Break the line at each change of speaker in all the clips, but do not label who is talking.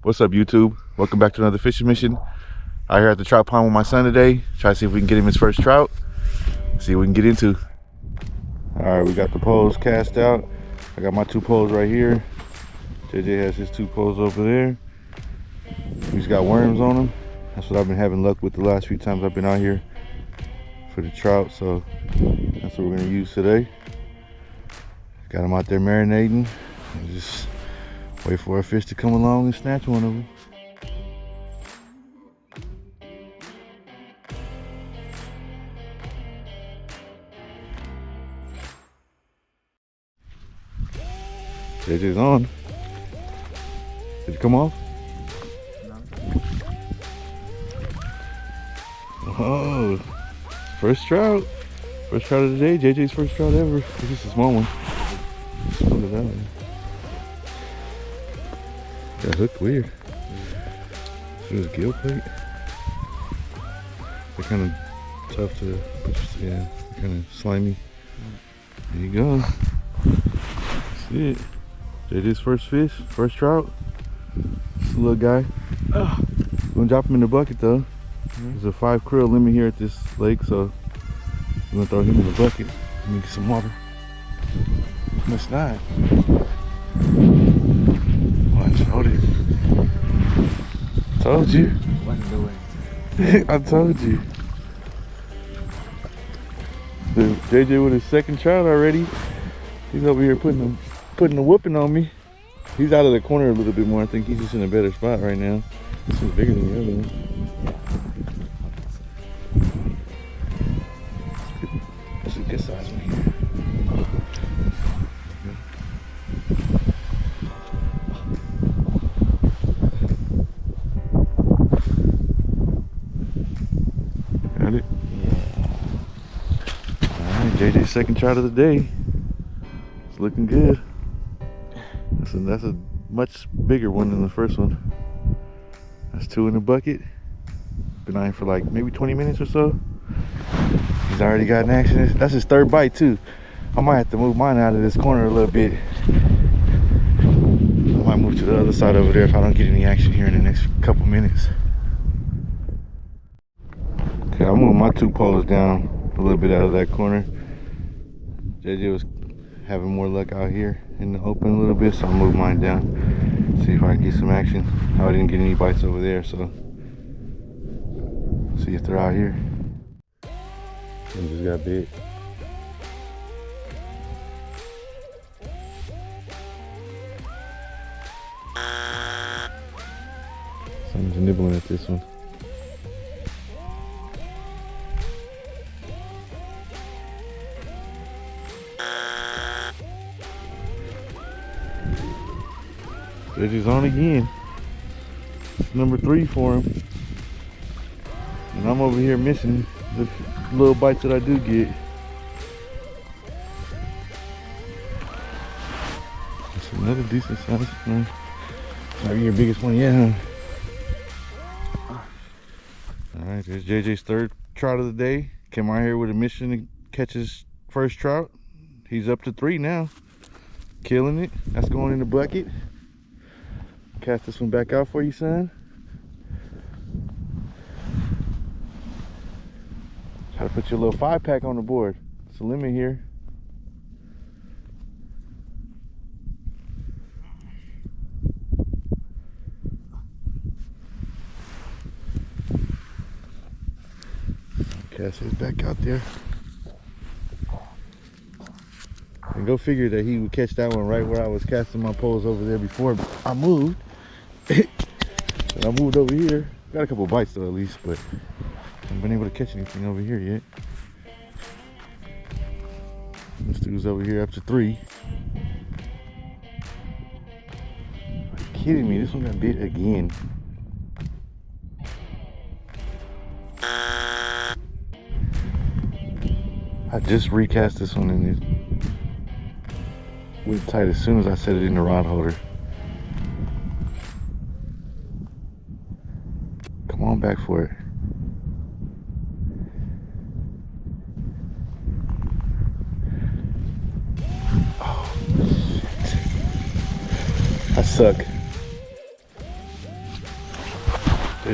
What's up, YouTube? Welcome back to another fishing mission. Out here at the trout pond with my son today. Try to see if we can get him his first trout. See what we can get into. All right, we got the poles cast out. I got my 2 poles right here. JJ has his 2 poles over there. He's got worms on them. That's what I've been having luck with the last few times I've been out here for the trout. So that's what we're gonna use today. Got him out there marinating and just wait for a fish to come along and snatch one of them. JJ's on. Did it come off? No. Oh, first trout. First trout of the day. JJ's first trout ever. This is a small one. Just pull it out. Got hooked weird. Through his gill plate. They're kind of tough to put, yeah, kind of slimy. There you go. That's it. JJ's first fish, first trout. This little guy. Gonna drop him in the bucket though. There's a 5 krill limit here at this lake, so I'm gonna throw him in the bucket. Let me get some water. It's not. Watch, hold it. Told you. I told you. JJ with his second trout already. He's over here putting the whooping on me. He's out of the corner a little bit more. I think he's just in a better spot right now. This one's bigger than the other one. That's a good size one here. Got it? Yeah. Alright, JJ's second trout of the day. It's looking good. That's a much bigger one than the first one. That's 2 in the bucket. Been on him for like maybe 20 minutes or so. He's already got an action. That's his 3rd bite too. I might have to move mine out of this corner a little bit. I might move to the other side over there if I don't get any action here in the next couple minutes. Okay, I'm moving my 2 poles down a little bit out of that corner. JJ was having more luck out here in the open a little bit, so I'll move mine down, see if I can get some action. I didn't get any bites over there, so see if they're out here. I just got bit. Someone's nibbling at this one. JJ's on again. It's number 3 for him. And I'm over here missing the little bites that I do get. It's another decent size one. Maybe your biggest one yet, huh? Alright, there's JJ's 3rd trout of the day. Came out here with a mission to catch his first trout. He's up to 3 now. Killing it. That's going in the bucket. Cast this one back out for you, son. Try to put your little 5-pack on the board. It's a limit here. Cast it back out there. And go figure that he would catch that one right where I was casting my poles over there before I moved. And I moved over here. Got a couple bites though at least, but haven't been able to catch anything over here yet. This dude's over here up to 3. Are you kidding me? This one got bit again. I just recast this one and it went tight as soon as I set it in the rod holder. Come on back for it. Oh, shit. I suck.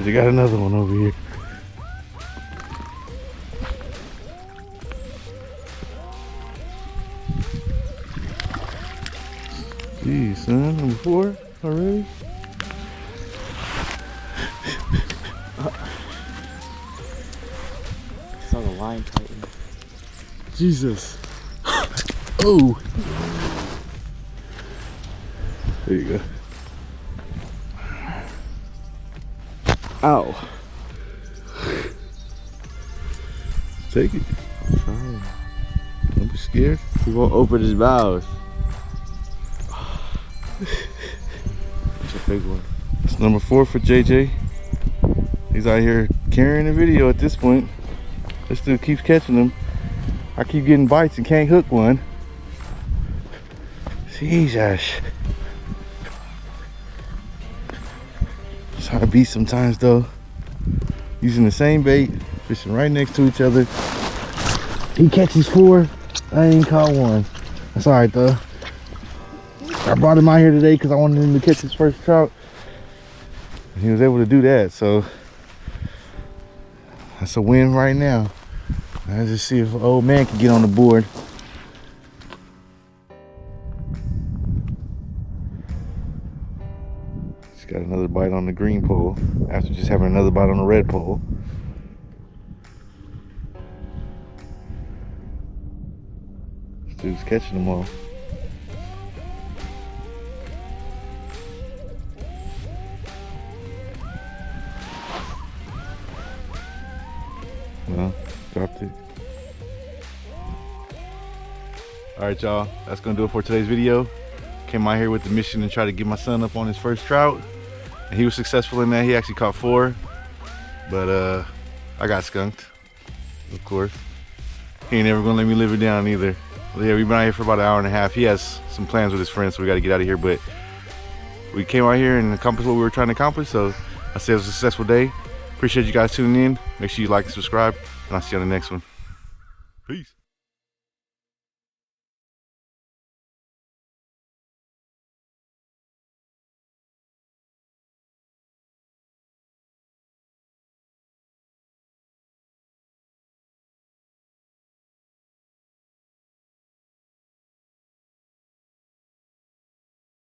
They got another one over here. Geez, son, number 4 already?
Saw the line tighten.
Jesus. Oh. There you go.
Ow.
Take it.
I'm trying.
Don't be scared.
He won't open his mouth. It's a big one.
It's number 4 for JJ. He's out here carrying the video at this point. This dude keeps catching them. I keep getting bites and can't hook one. Jesus. It's hard to beat sometimes though. Using the same bait, fishing right next to each other. He catches 4. I ain't caught one. That's alright though. I brought him out here today because I wanted him to catch his first trout. And he was able to do that, so that's a win right now. Let's just see if old man can get on the board. Just got another bite on the green pole after just having another bite on the red pole. This dude's catching them all. Well, dropped it. Alright y'all, that's gonna do it for today's video. Came out here with the mission to try to get my son up on his first trout. And he was successful in that. He actually caught 4. But I got skunked, of course. He ain't ever gonna let me live it down either. But yeah, we've been out here for about an hour and a half. He has some plans with his friends, so we gotta get out of here. But we came out here and accomplished what we were trying to accomplish. So I say it was a successful day. Appreciate you guys tuning in. Make sure you like and subscribe, and I'll see you on the next one. Peace.